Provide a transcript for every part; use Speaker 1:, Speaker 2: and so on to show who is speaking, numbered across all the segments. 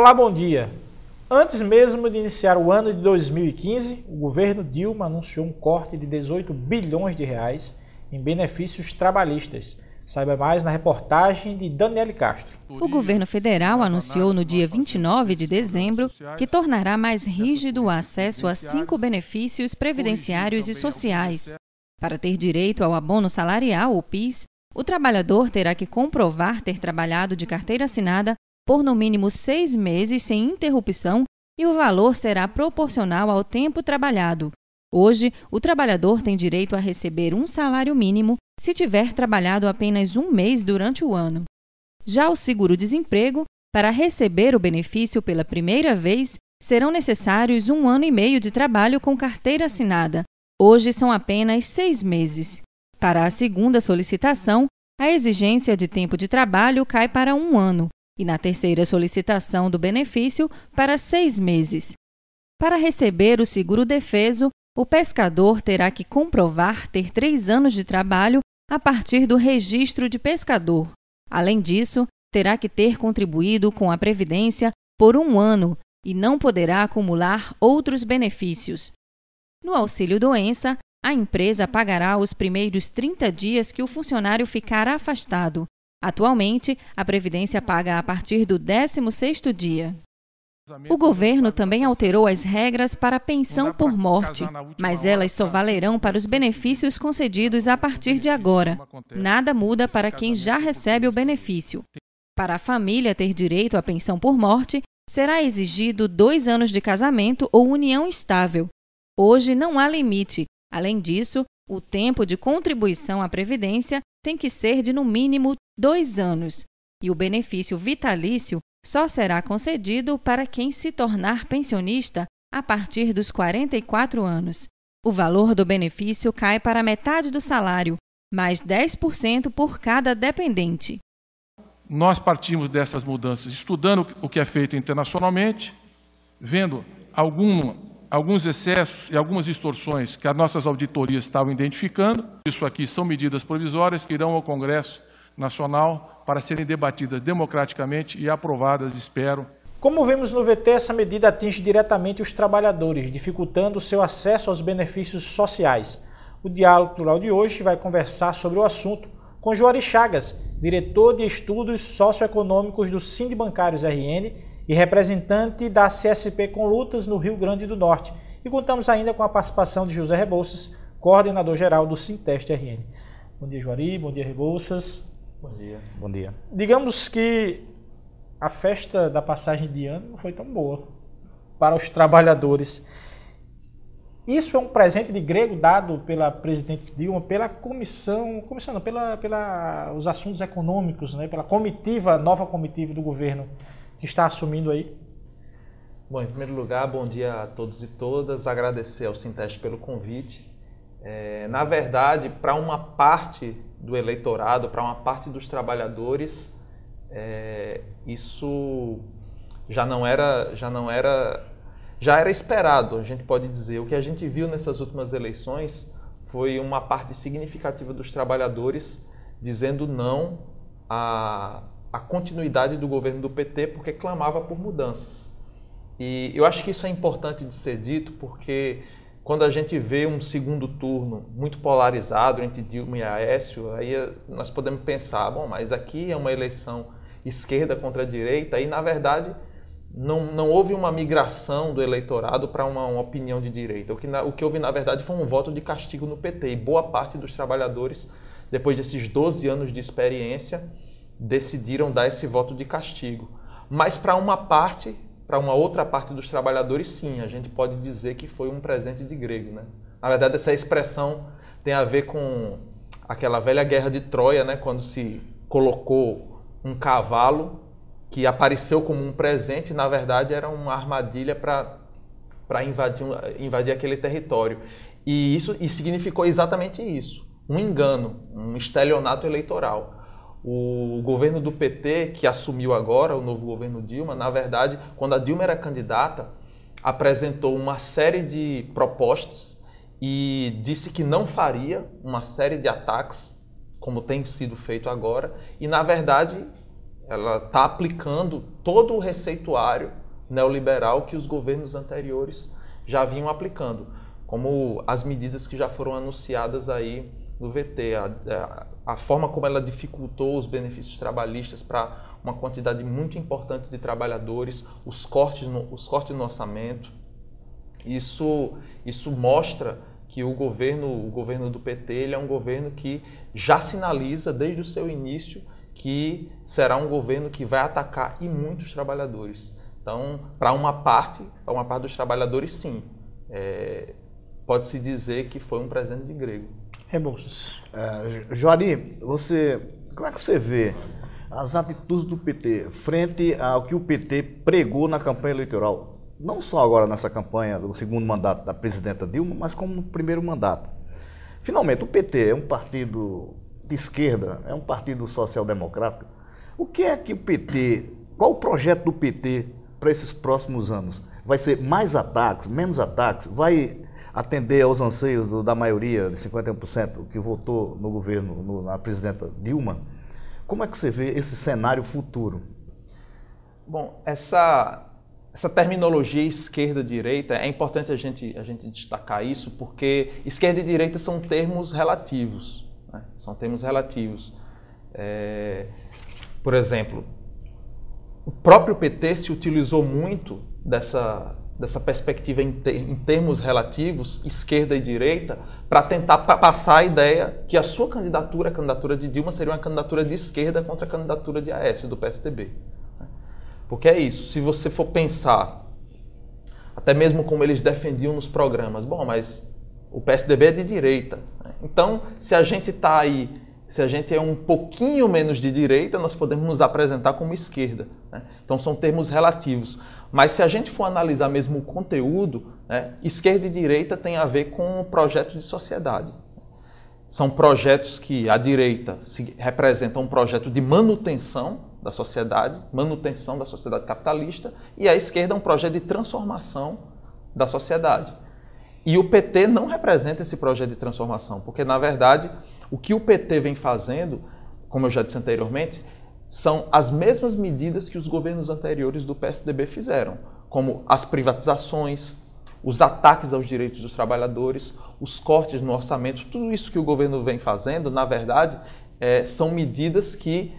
Speaker 1: Olá, bom dia. Antes mesmo de iniciar o ano de 2015, o governo Dilma anunciou um corte de 18 bilhões de reais em benefícios trabalhistas. Saiba mais na reportagem de Daniele Castro.
Speaker 2: O governo federal anunciou no dia 29 de dezembro que tornará mais rígido o acesso a 5 benefícios previdenciários e sociais. Para ter direito ao abono salarial, o PIS, o trabalhador terá que comprovar ter trabalhado de carteira assinada por no mínimo 6 meses sem interrupção e o valor será proporcional ao tempo trabalhado. Hoje, o trabalhador tem direito a receber um salário mínimo se tiver trabalhado apenas um mês durante o ano. Já o seguro-desemprego, para receber o benefício pela primeira vez, serão necessários 1 ano e meio de trabalho com carteira assinada. Hoje são apenas 6 meses. Para a segunda solicitação, a exigência de tempo de trabalho cai para 1 ano e na terceira solicitação do benefício para 6 meses. Para receber o seguro-defeso, o pescador terá que comprovar ter 3 anos de trabalho a partir do registro de pescador. Além disso, terá que ter contribuído com a Previdência por 1 ano e não poderá acumular outros benefícios. No auxílio-doença, a empresa pagará os primeiros 30 dias que o funcionário ficar afastado. Atualmente, a Previdência paga a partir do 16º dia. O governo também alterou as regras para a pensão por morte, mas elas só valerão para os benefícios concedidos a partir de agora. Nada muda para quem já recebe o benefício. Para a família ter direito à pensão por morte, será exigido 2 anos de casamento ou união estável. Hoje não há limite. Além disso, o tempo de contribuição à Previdência tem que ser de no mínimo 2 anos, e o benefício vitalício só será concedido para quem se tornar pensionista a partir dos 44 anos. O valor do benefício cai para metade do salário, mais 10% por cada dependente.
Speaker 3: Nós partimos dessas mudanças estudando o que é feito internacionalmente, vendo alguns excessos e algumas distorções que as nossas auditorias estavam identificando. Isso aqui são medidas provisórias que irão ao Congresso Nacional para serem debatidas democraticamente e aprovadas, espero.
Speaker 1: Como vimos no VT, essa medida atinge diretamente os trabalhadores, dificultando o seu acesso aos benefícios sociais. O Diálogo Plural de hoje vai conversar sobre o assunto com Juari Chagas, diretor de Estudos Socioeconômicos do Sindibancários RN e representante da CSP com lutas no Rio Grande do Norte. E contamos ainda com a participação de José Rebouças, coordenador-geral do Sinteste RN. Bom dia, Juari. Bom dia, Rebouças.
Speaker 4: Bom dia. Bom dia.
Speaker 1: Digamos que a festa da passagem de ano não foi tão boa para os trabalhadores. Isso é um presente de grego dado pela presidente Dilma, pela os assuntos econômicos, né, pela nova comitiva do governo que está assumindo aí?
Speaker 4: Bom, em primeiro lugar, bom dia a todos e todas. Agradecer ao Sinteste pelo convite. Na verdade, para uma parte do eleitorado, para uma parte dos trabalhadores, isso já era esperado, a gente pode dizer. O que a gente viu nessas últimas eleições foi uma parte significativa dos trabalhadores dizendo não à continuidade do governo do PT, porque clamava por mudanças. E eu acho que isso é importante de ser dito, porque quando a gente vê um segundo turno muito polarizado entre Dilma e Aécio, aí nós podemos pensar, bom, mas aqui é uma eleição esquerda contra direita, e na verdade não houve uma migração do eleitorado para uma opinião de direita. O que houve na verdade foi um voto de castigo no PT, e boa parte dos trabalhadores, depois desses 12 anos de experiência, decidiram dar esse voto de castigo. Mas para uma outra parte dos trabalhadores, sim, a gente pode dizer que foi um presente de grego, né? Na verdade, essa expressão tem a ver com aquela velha guerra de Troia, né? Quando se colocou um cavalo que apareceu como um presente, na verdade era uma armadilha para invadir aquele território. E isso significou exatamente isso, um engano, um estelionato eleitoral. O governo do PT, que assumiu agora, o novo governo Dilma, na verdade, quando a Dilma era candidata, apresentou uma série de propostas e disse que não faria uma série de ataques, como tem sido feito agora, e na verdade ela está aplicando todo o receituário neoliberal que os governos anteriores já vinham aplicando, como as medidas que já foram anunciadas aí no VT, a forma como ela dificultou os benefícios trabalhistas para uma quantidade muito importante de trabalhadores, os cortes no orçamento. Isso mostra que o governo do PT ele é um governo que já sinaliza desde o seu início que será um governo que vai atacar e muitos trabalhadores. Então, para uma parte dos trabalhadores, sim, pode-se dizer que foi um presente de grego.
Speaker 1: Rebouças.
Speaker 5: Juari, como é que você vê as atitudes do PT frente ao que o PT pregou na campanha eleitoral? Não só agora nessa campanha do segundo mandato da presidenta Dilma, mas como no primeiro mandato. Finalmente, o PT é um partido de esquerda, é um partido social-democrata. O que é que o PT, qual o projeto do PT para esses próximos anos? Vai ser mais ataques, menos ataques? Vai atender aos anseios da maioria, de 51%, que votou no governo, na presidenta Dilma? Como é que você vê esse cenário futuro?
Speaker 4: Bom, essa terminologia esquerda-direita, é importante a gente destacar isso, porque esquerda e direita são termos relativos. Né? São termos relativos. Por exemplo, o próprio PT se utilizou muito dessa perspectiva em termos relativos, esquerda e direita, para tentar passar a ideia que a sua candidatura, a candidatura de Dilma, seria uma candidatura de esquerda contra a candidatura de Aécio, do PSDB. Porque é isso, se você for pensar, até mesmo como eles defendiam nos programas, bom, mas o PSDB é de direita. Então, se a gente está aí, se a gente é um pouquinho menos de direita, nós podemos nos apresentar como esquerda. Então, são termos relativos. Mas se a gente for analisar mesmo o conteúdo, esquerda e direita tem a ver com projetos de sociedade. São projetos que a direita representa um projeto de manutenção da sociedade capitalista, e a esquerda é um projeto de transformação da sociedade. E o PT não representa esse projeto de transformação, porque, na verdade, o que o PT vem fazendo, como eu já disse anteriormente, são as mesmas medidas que os governos anteriores do PSDB fizeram, como as privatizações, os ataques aos direitos dos trabalhadores, os cortes no orçamento, tudo isso que o governo vem fazendo, na verdade, são medidas que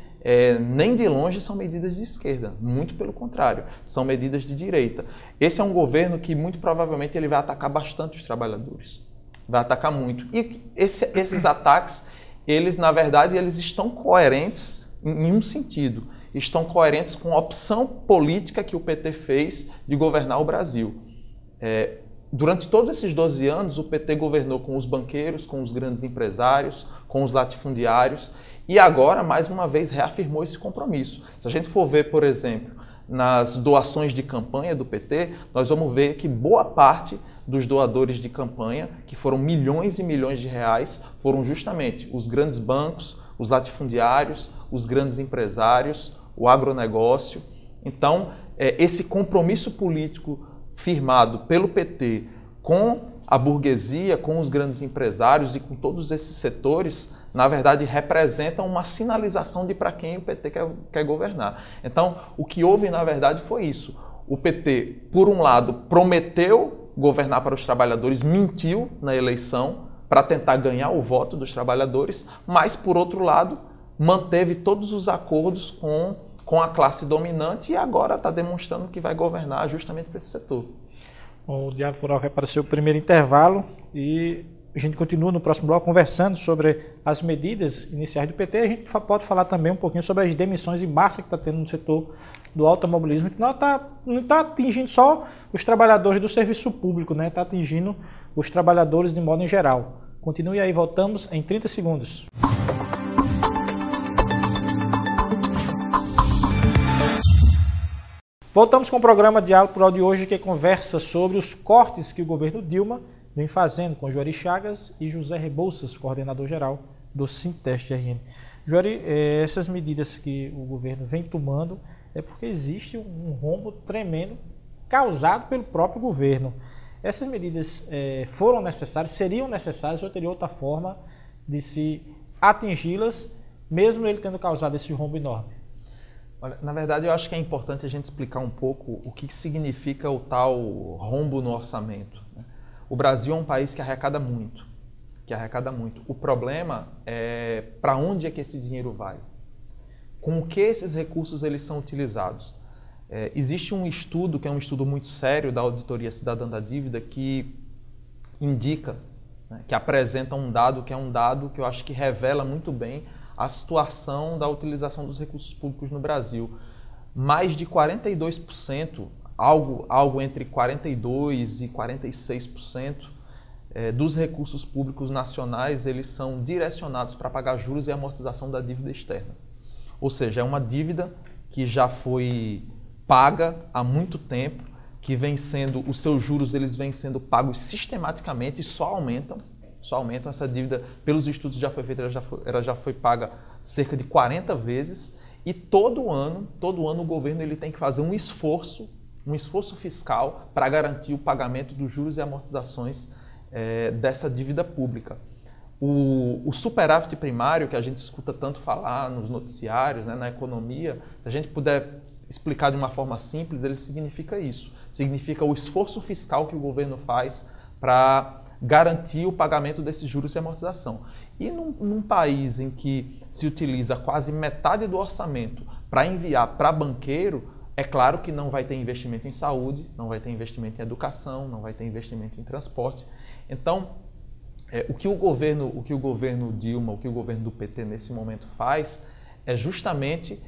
Speaker 4: nem de longe são medidas de esquerda, muito pelo contrário, são medidas de direita. Esse é um governo que muito provavelmente ele vai atacar bastante os trabalhadores, vai atacar muito. E esses ataques, eles na verdade, eles estão coerentes em um sentido, estão coerentes com a opção política que o PT fez de governar o Brasil. Durante todos esses 12 anos, o PT governou com os banqueiros, com os grandes empresários, com os latifundiários, e agora, mais uma vez, reafirmou esse compromisso. Se a gente for ver, por exemplo, nas doações de campanha do PT, nós vamos ver que boa parte dos doadores de campanha, que foram milhões e milhões de reais, foram justamente os grandes bancos, os latifundiários, os grandes empresários, o agronegócio. Então, esse compromisso político firmado pelo PT com a burguesia, com os grandes empresários e com todos esses setores, na verdade, representam uma sinalização de para quem o PT quer governar. Então, o que houve, na verdade, foi isso. O PT, por um lado, prometeu governar para os trabalhadores, mentiu na eleição para tentar ganhar o voto dos trabalhadores, mas, por outro lado, manteve todos os acordos com a classe dominante e agora está demonstrando que vai governar justamente para esse setor.
Speaker 1: O Diálogo Plural vai para o seu primeiro intervalo e a gente continua no próximo bloco conversando sobre as medidas iniciais do PT. A gente pode falar também um pouquinho sobre as demissões em massa que está tendo no setor do automobilismo, que não está atingindo só os trabalhadores do serviço público, né? Está atingindo os trabalhadores de modo em geral. Continue aí, voltamos em 30 segundos. Voltamos com o programa Diálogo Plural de hoje, que conversa sobre os cortes que o governo Dilma vem fazendo com Juari Chagas e José Rebouças, coordenador-geral do Sinteste-RN. Juari, essas medidas que o governo vem tomando é porque existe um rombo tremendo causado pelo próprio governo. Essas medidas foram necessárias, seriam necessárias ou teria outra forma de se atingi-las, mesmo ele tendo causado esse rombo enorme?
Speaker 4: Olha, na verdade, eu acho que é importante a gente explicar um pouco o que significa o tal rombo no orçamento. O Brasil é um país que arrecada muito. O problema é para onde é que esse dinheiro vai? Com que esses recursos eles são utilizados? Existe um estudo, que é um estudo muito sério da Auditoria Cidadã da Dívida, que indica, que apresenta um dado que é um dado que eu acho que revela muito bem a situação da utilização dos recursos públicos no Brasil. Mais de 42%, algo entre 42% e 46% dos recursos públicos nacionais, eles são direcionados para pagar juros e amortização da dívida externa. Ou seja, é uma dívida que já foi paga há muito tempo, que vem sendo, os seus juros eles vêm sendo pagos sistematicamente e só aumentam essa dívida, pelos estudos que já foi feita, ela já foi paga cerca de 40 vezes, e todo ano o governo ele tem que fazer um esforço fiscal para garantir o pagamento dos juros e amortizações dessa dívida pública. O superávit primário, que a gente escuta tanto falar nos noticiários, na economia, se a gente puder explicar de uma forma simples, ele significa isso. Significa o esforço fiscal que o governo faz para garantir o pagamento desses juros e amortização. E num país em que se utiliza quase metade do orçamento para enviar para banqueiro, é claro que não vai ter investimento em saúde, não vai ter investimento em educação, não vai ter investimento em transporte. Então, o que o governo Dilma, o que o governo do PT nesse momento faz é justamente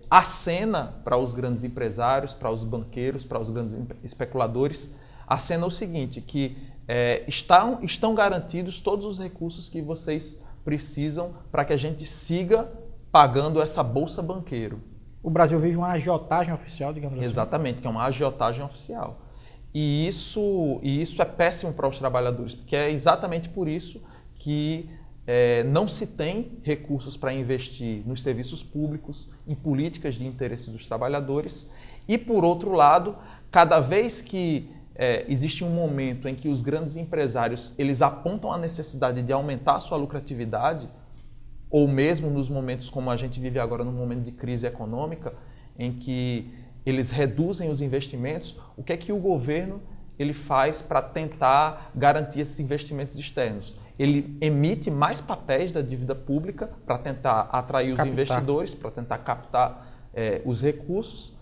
Speaker 4: acena para os grandes empresários, para os banqueiros, para os grandes especuladores, acena o seguinte, que estão garantidos todos os recursos que vocês precisam para que a gente siga pagando essa bolsa banqueiro.
Speaker 1: O Brasil vive uma agiotagem oficial, digamos assim.
Speaker 4: Exatamente, que é uma agiotagem oficial. E isso é péssimo para os trabalhadores, porque é exatamente por isso que não se tem recursos para investir nos serviços públicos, em políticas de interesse dos trabalhadores. E, por outro lado, cada vez que existe um momento em que os grandes empresários eles apontam a necessidade de aumentar a sua lucratividade, ou mesmo nos momentos como a gente vive agora, num momento de crise econômica, em que eles reduzem os investimentos, o que é que o governo ele faz para tentar garantir esses investimentos externos? Ele emite mais papéis da dívida pública para tentar atrair os investidores, para tentar captar os recursos,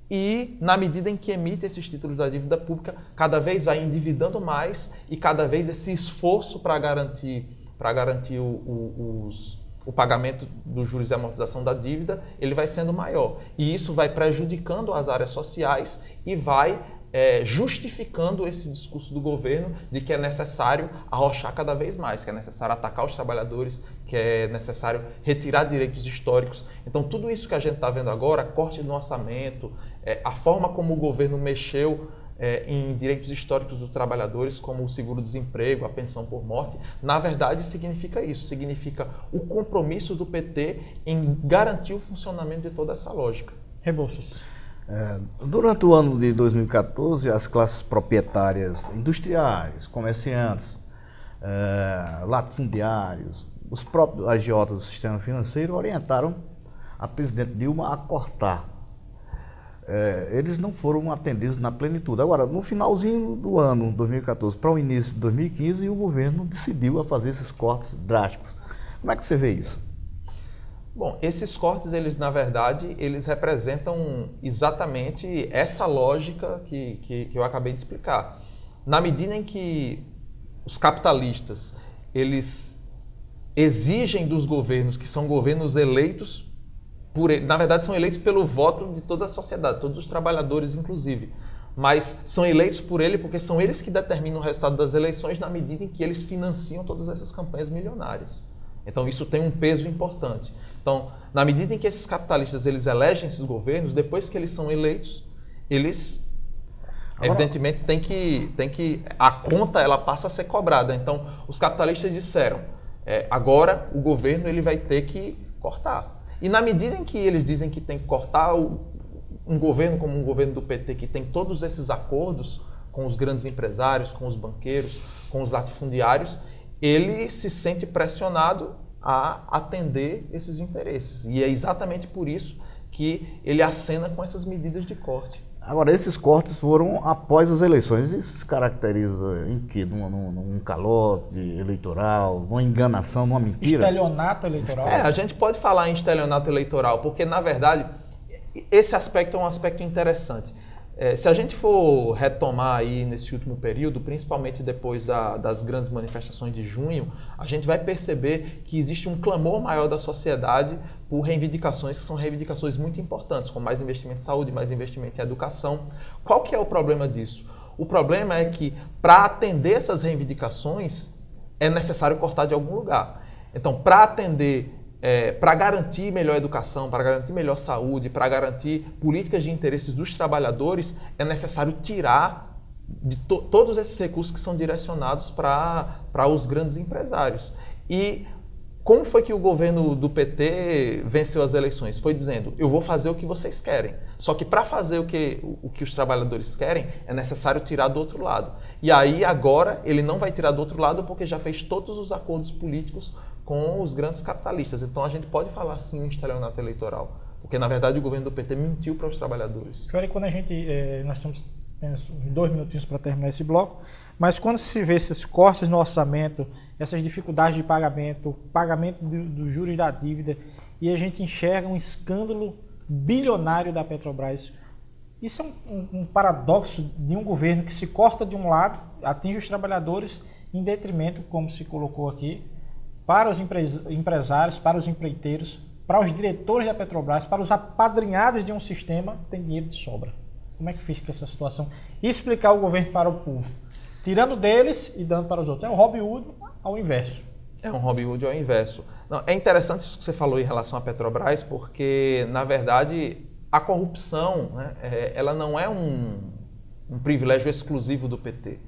Speaker 4: e na medida em que emite esses títulos da dívida pública, cada vez vai endividando mais e cada vez esse esforço para garantir o pagamento dos juros e amortização da dívida, ele vai sendo maior. E isso vai prejudicando as áreas sociais e vai justificando esse discurso do governo de que é necessário arrochar cada vez mais, que é necessário atacar os trabalhadores, que é necessário retirar direitos históricos. Então, tudo isso que a gente está vendo agora, corte no orçamento, a forma como o governo mexeu em direitos históricos dos trabalhadores, como o seguro-desemprego, a pensão por morte, na verdade significa isso, significa o compromisso do PT em garantir o funcionamento de toda essa lógica.
Speaker 1: Rebouças.
Speaker 5: Durante o ano de 2014, as classes proprietárias industriais, comerciantes, latifundiários, os próprios agiotas do sistema financeiro orientaram a presidente Dilma a cortar. Eles não foram atendidos na plenitude. Agora, no finalzinho do ano 2014 para o início de 2015, o governo decidiu a fazer esses cortes drásticos. Como é que você vê isso?
Speaker 4: Bom, esses cortes, eles na verdade, eles representam exatamente essa lógica que eu acabei de explicar. Na medida em que os capitalistas, eles exigem dos governos, que são governos eleitos, na verdade são eleitos pelo voto de toda a sociedade, todos os trabalhadores inclusive, mas são eleitos por ele porque são eles que determinam o resultado das eleições na medida em que eles financiam todas essas campanhas milionárias. Então isso tem um peso importante. Então, na medida em que esses capitalistas eles elegem esses governos, depois que eles são eleitos, eles evidentemente têm que a conta ela passa a ser cobrada. Então, os capitalistas disseram, agora o governo ele vai ter que cortar. E na medida em que eles dizem que tem que cortar, um governo como um governo do PT, que tem todos esses acordos com os grandes empresários, com os banqueiros, com os latifundiários, ele se sente pressionado a atender esses interesses. E é exatamente por isso que ele acena com essas medidas de corte.
Speaker 5: Agora, esses cortes foram após as eleições. Isso se caracteriza em quê? Num calote eleitoral, numa enganação, numa mentira?
Speaker 1: Estelionato eleitoral?
Speaker 4: A gente pode falar em estelionato eleitoral, porque, na verdade, esse aspecto é um aspecto interessante. Se a gente for retomar aí nesse último período, principalmente depois das grandes manifestações de junho, a gente vai perceber que existe um clamor maior da sociedade por reivindicações que são reivindicações muito importantes, como mais investimento em saúde, mais investimento em educação. Qual que é o problema disso? O problema é que, para atender essas reivindicações, é necessário cortar de algum lugar. Então, para atender, para garantir melhor educação, para garantir melhor saúde, para garantir políticas de interesses dos trabalhadores, é necessário tirar de todos esses recursos que são direcionados para os grandes empresários. E como foi que o governo do PT venceu as eleições? Foi dizendo, eu vou fazer o que vocês querem. Só que para fazer o que os trabalhadores querem, é necessário tirar do outro lado. E aí agora ele não vai tirar do outro lado porque já fez todos os acordos políticos com os grandes capitalistas. Então a gente pode falar sim em estelionato eleitoral. Porque na verdade o governo do PT mentiu para os trabalhadores.
Speaker 1: Quando nós temos apenas 2 minutinhos para terminar esse bloco, mas quando se vê esses cortes no orçamento, essas dificuldades de pagamento dos juros da dívida, e a gente enxerga um escândalo bilionário da Petrobras, isso é um paradoxo de um governo que se corta de um lado, atinge os trabalhadores em detrimento, como se colocou aqui, para os empresários, para os empreiteiros, para os diretores da Petrobras, para os apadrinhados de um sistema, tem dinheiro de sobra. Como é que fica essa situação? E explicar o governo para o povo, tirando deles e dando para os outros. É um Robin Hood ao inverso.
Speaker 4: É um Robin Hood ao inverso. Não, é interessante isso que você falou em relação à Petrobras, porque, na verdade, a corrupção, né, ela não é um privilégio exclusivo do PT.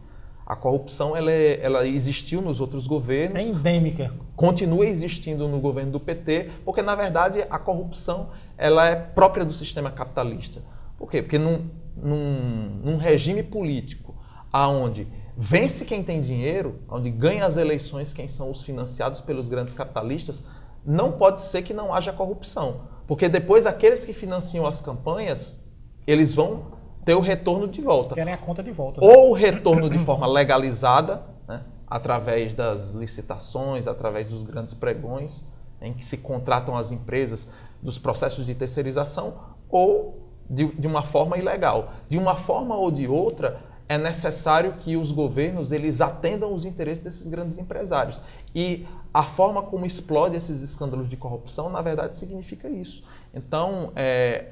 Speaker 4: A corrupção ela existiu nos outros governos.
Speaker 1: É endêmica.
Speaker 4: Continua existindo no governo do PT, porque, na verdade, a corrupção ela é própria do sistema capitalista. Por quê? Porque num regime político onde vence quem tem dinheiro, onde ganha as eleições quem são os financiados pelos grandes capitalistas, não pode ser que não haja corrupção. Porque depois aqueles que financiam as campanhas, eles vão ter o retorno de volta.
Speaker 1: Querem a conta de volta.
Speaker 4: Ou o retorno de forma legalizada, né, através das licitações, através dos grandes pregões, em que se contratam as empresas dos processos de terceirização, ou de uma forma ilegal. De uma forma ou de outra, é necessário que os governos eles atendam os interesses desses grandes empresários. E a forma como explode esses escândalos de corrupção, na verdade, significa isso. Então,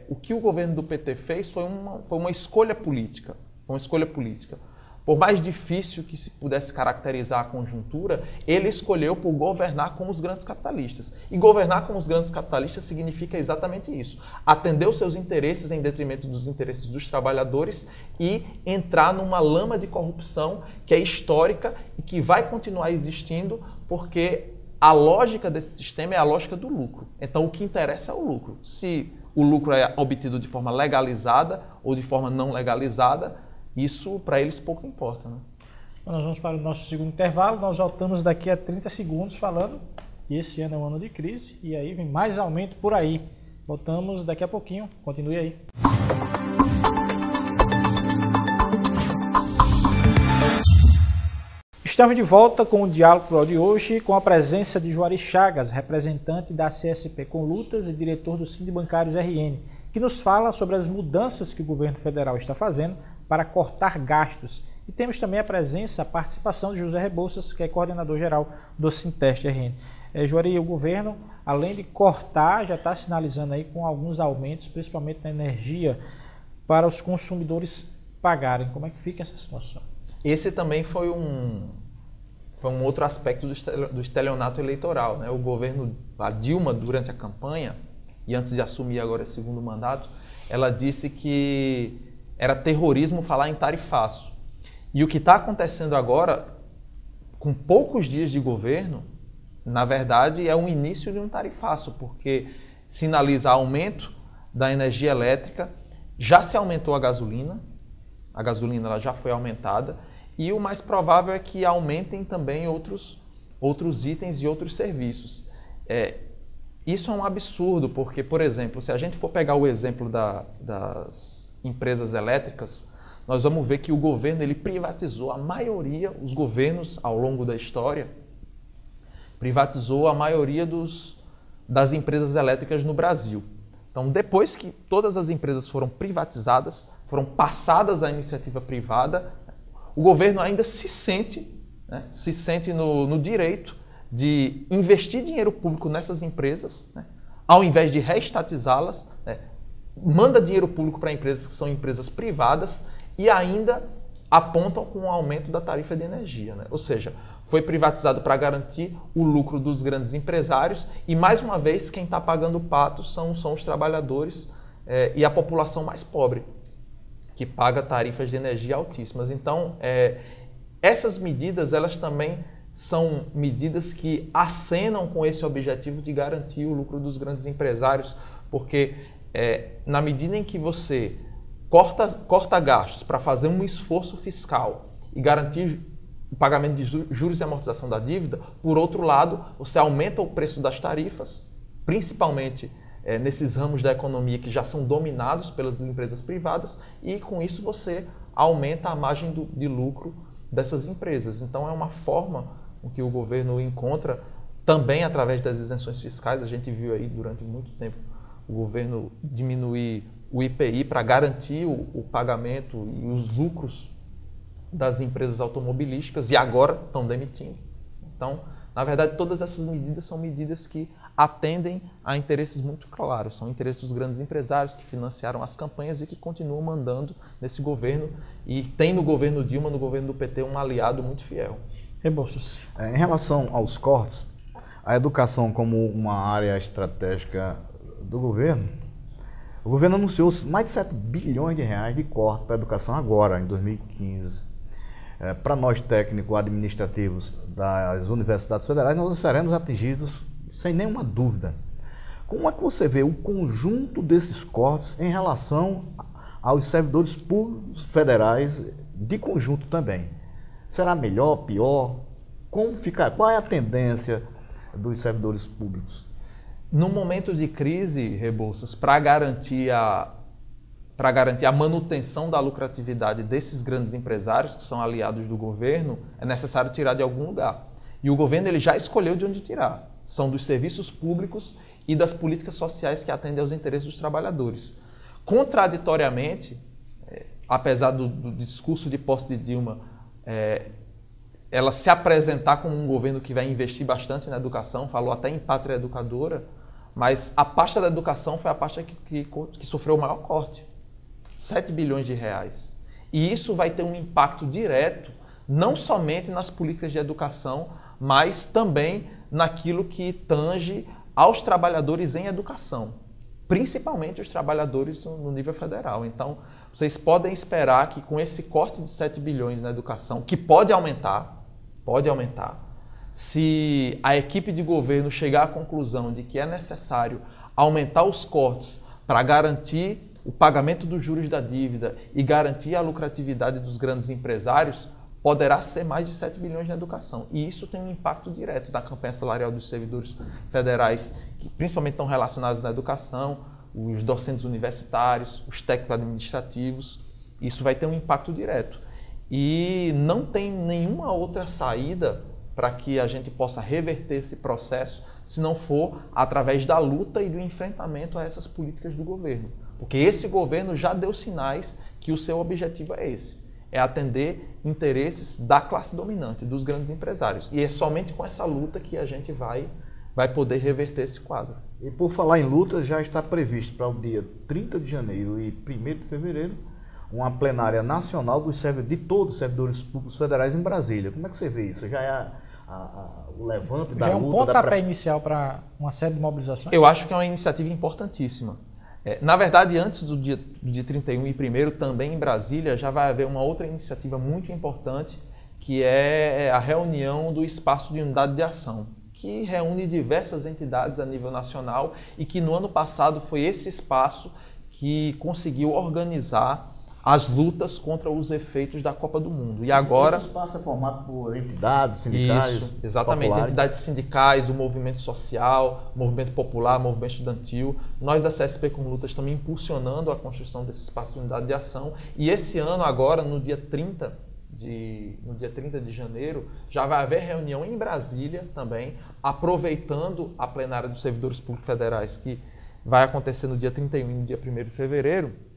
Speaker 4: o que o governo do PT fez foi uma escolha política. Uma escolha política. Por mais difícil que se pudesse caracterizar a conjuntura, ele escolheu por governar com os grandes capitalistas. E governar com os grandes capitalistas significa exatamente isso. Atender os seus interesses em detrimento dos interesses dos trabalhadores e entrar numa lama de corrupção que é histórica e que vai continuar existindo porque a lógica desse sistema é a lógica do lucro. Então, o que interessa é o lucro. Se o lucro é obtido de forma legalizada ou de forma não legalizada, isso para eles pouco importa, né?
Speaker 1: Nós vamos para o nosso segundo intervalo, nós voltamos daqui a 30 segundos falando que esse ano é um ano de crise e aí vem mais aumento por aí. Voltamos daqui a pouquinho, continue aí. Estamos de volta com o Diálogo Plural de hoje, com a presença de Juari Chagas, representante da CSP com Lutas e diretor do Sindibancários RN, que nos fala sobre as mudanças que o governo federal está fazendo para cortar gastos. E temos também a participação de José Rebouças, que é coordenador-geral do Sinteste RN. Juari, o governo, além de cortar, já está sinalizando aí com alguns aumentos, principalmente na energia, para os consumidores pagarem. Como é que fica essa situação?
Speaker 4: Esse também foi um outro aspecto do estelionato eleitoral, né? O governo, a Dilma, durante a campanha, e antes de assumir agora esse segundo mandato, ela disse que era terrorismo falar em tarifaço. E o que está acontecendo agora, com poucos dias de governo, na verdade é o início de um tarifaço, porque sinaliza aumento da energia elétrica, já se aumentou a gasolina ela já foi aumentada, e o mais provável é que aumentem também outros itens e outros serviços. Isso é um absurdo, porque, por exemplo, se a gente for pegar o exemplo das empresas elétricas, nós vamos ver que o governo ele privatizou a maioria, os governos ao longo da história, privatizou a maioria das empresas elétricas no Brasil. Então, depois que todas as empresas foram privatizadas, foram passadas à iniciativa privada, o governo ainda se sente no direito de investir dinheiro público nessas empresas, né, ao invés de reestatizá-las, né, manda dinheiro público para empresas que são empresas privadas e ainda apontam com o aumento da tarifa de energia. Né? Ou seja, foi privatizado para garantir o lucro dos grandes empresários e, mais uma vez, quem está pagando o pato são os trabalhadores e a população mais pobre, que paga tarifas de energia altíssimas. Então, essas medidas, elas também são medidas que acenam com esse objetivo de garantir o lucro dos grandes empresários, porque na medida em que você corta gastos para fazer um esforço fiscal e garantir o pagamento de juros e amortização da dívida, por outro lado, você aumenta o preço das tarifas, principalmente nesses ramos da economia que já são dominados pelas empresas privadas, e com isso você aumenta a margem de lucro dessas empresas. Então é uma forma que o governo encontra também através das isenções fiscais. A gente viu aí durante muito tempo o governo diminuir o IPI para garantir o pagamento e os lucros das empresas automobilísticas, e agora estão demitindo. Então, na verdade, todas essas medidas são medidas que atendem a interesses muito claros. São interesses dos grandes empresários que financiaram as campanhas e que continuam mandando nesse governo, e tem no governo Dilma, no governo do PT, um aliado muito fiel.
Speaker 1: Rebouças.
Speaker 5: Em relação aos cortes, a educação como uma área estratégica do governo, o governo anunciou mais de 7 bilhões de reais de corte para a educação agora, em 2015. Para nós técnicos administrativos das universidades federais, nós seremos atingidos sem nenhuma dúvida. Como é que você vê o conjunto desses cortes em relação aos servidores públicos federais de conjunto também? Será melhor, pior? Como ficar? Qual é a tendência dos servidores públicos?
Speaker 4: No momento de crise, Rebouças, para garantir a manutenção da lucratividade desses grandes empresários, que são aliados do governo, é necessário tirar de algum lugar. E o governo ele já escolheu de onde tirar. São dos serviços públicos e das políticas sociais que atendem aos interesses dos trabalhadores. Contraditoriamente, apesar do discurso de posse de Dilma, ela se apresentar como um governo que vai investir bastante na educação, falou até em pátria educadora, mas a pasta da educação foi a pasta que sofreu o maior corte, 7 bilhões de reais. E isso vai ter um impacto direto, não somente nas políticas de educação, mas também naquilo que tange aos trabalhadores em educação, principalmente os trabalhadores no nível federal. Então, vocês podem esperar que com esse corte de 7 bilhões na educação, que pode aumentar, se a equipe de governo chegar à conclusão de que é necessário aumentar os cortes para garantir o pagamento dos juros da dívida e garantir a lucratividade dos grandes empresários, poderá ser mais de 7 bilhões na educação. E isso tem um impacto direto na campanha salarial dos servidores federais, que principalmente estão relacionados na educação, os docentes universitários, os técnicos administrativos. Isso vai ter um impacto direto. E não tem nenhuma outra saída para que a gente possa reverter esse processo, se não for através da luta e do enfrentamento a essas políticas do governo. Porque esse governo já deu sinais que o seu objetivo é esse. É atender interesses da classe dominante, dos grandes empresários. E é somente com essa luta que a gente vai poder reverter esse quadro.
Speaker 5: E por falar em luta, já está previsto para o dia 30 de janeiro e 1º de fevereiro uma plenária nacional de todos os servidores públicos federais em Brasília. Como é que você vê isso? Já é o levante da luta?
Speaker 1: Já é um pontapé inicial para uma série de mobilizações?
Speaker 4: Eu acho que é uma iniciativa importantíssima. Na verdade, antes do dia 31 e 1º, também em Brasília, já vai haver uma outra iniciativa muito importante, que é a reunião do Espaço de Unidade de Ação, que reúne diversas entidades a nível nacional e que no ano passado foi esse espaço que conseguiu organizar as lutas contra os efeitos da Copa do Mundo. E agora...
Speaker 5: Esse espaço é formado por entidades, sindicais,
Speaker 4: isso, exatamente,
Speaker 5: populares.
Speaker 4: Entidades sindicais, o movimento social, o movimento popular, o movimento estudantil. Nós da CSP com Lutas estamos impulsionando a construção desse espaço de unidade de ação. E esse ano, agora, no dia 30 de janeiro, já vai haver reunião em Brasília também, aproveitando a plenária dos servidores públicos federais, que vai acontecer no dia 31 e no dia 1º de fevereiro,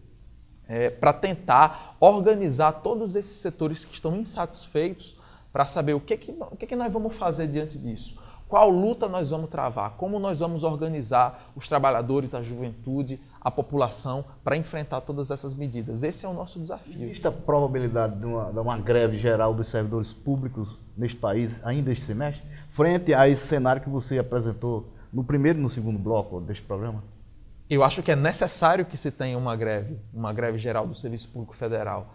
Speaker 4: para tentar organizar todos esses setores que estão insatisfeitos para saber o que nós vamos fazer diante disso. Qual luta nós vamos travar, como nós vamos organizar os trabalhadores, a juventude, a população para enfrentar todas essas medidas. Esse é o nosso desafio.
Speaker 5: Existe a probabilidade de uma greve geral dos servidores públicos neste país ainda este semestre, frente a esse cenário que você apresentou no primeiro e no segundo bloco deste programa?
Speaker 4: Eu acho que é necessário que se tenha uma greve geral do Serviço Público Federal.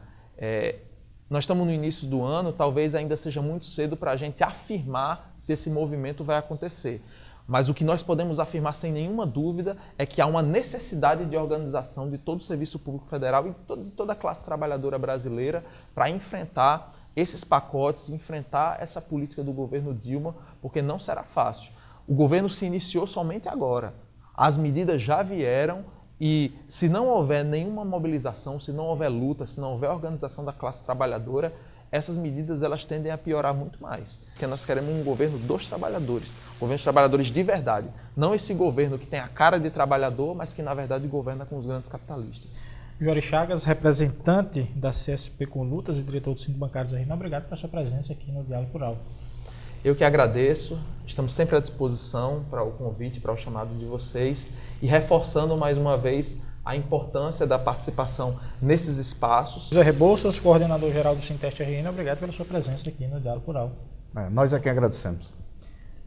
Speaker 4: Nós estamos no início do ano, talvez ainda seja muito cedo para a gente afirmar se esse movimento vai acontecer. Mas o que nós podemos afirmar sem nenhuma dúvida é que há uma necessidade de organização de todo o Serviço Público Federal e de toda a classe trabalhadora brasileira para enfrentar esses pacotes, enfrentar essa política do governo Dilma, porque não será fácil. O governo se iniciou somente agora. As medidas já vieram e se não houver nenhuma mobilização, se não houver luta, se não houver organização da classe trabalhadora, essas medidas elas tendem a piorar muito mais. Porque nós queremos um governo dos trabalhadores, um governo dos trabalhadores de verdade. Não esse governo que tem a cara de trabalhador, mas que na verdade governa com os grandes capitalistas.
Speaker 1: Juarez Chagas, representante da CSP com Lutas e diretor do Sindicato Bancários da RINA, obrigado pela sua presença aqui no Diálogo Rural.
Speaker 4: Eu que agradeço, estamos sempre à disposição para o convite, para o chamado de vocês e reforçando mais uma vez a importância da participação nesses espaços.
Speaker 1: José Rebouças, coordenador-geral do Sinteste RN, obrigado pela sua presença aqui no Diálogo Rural.
Speaker 5: Nós é quem agradecemos.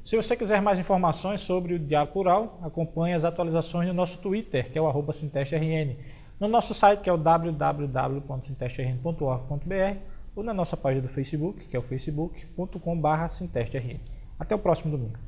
Speaker 1: Se você quiser mais informações sobre o Diálogo Rural, acompanhe as atualizações no nosso Twitter, que é o @SintesteRN, no nosso site, que é o www.sintesterrn.org.br, ou na nossa página do Facebook, que é o facebook.com/SintesteRN. Até o próximo domingo.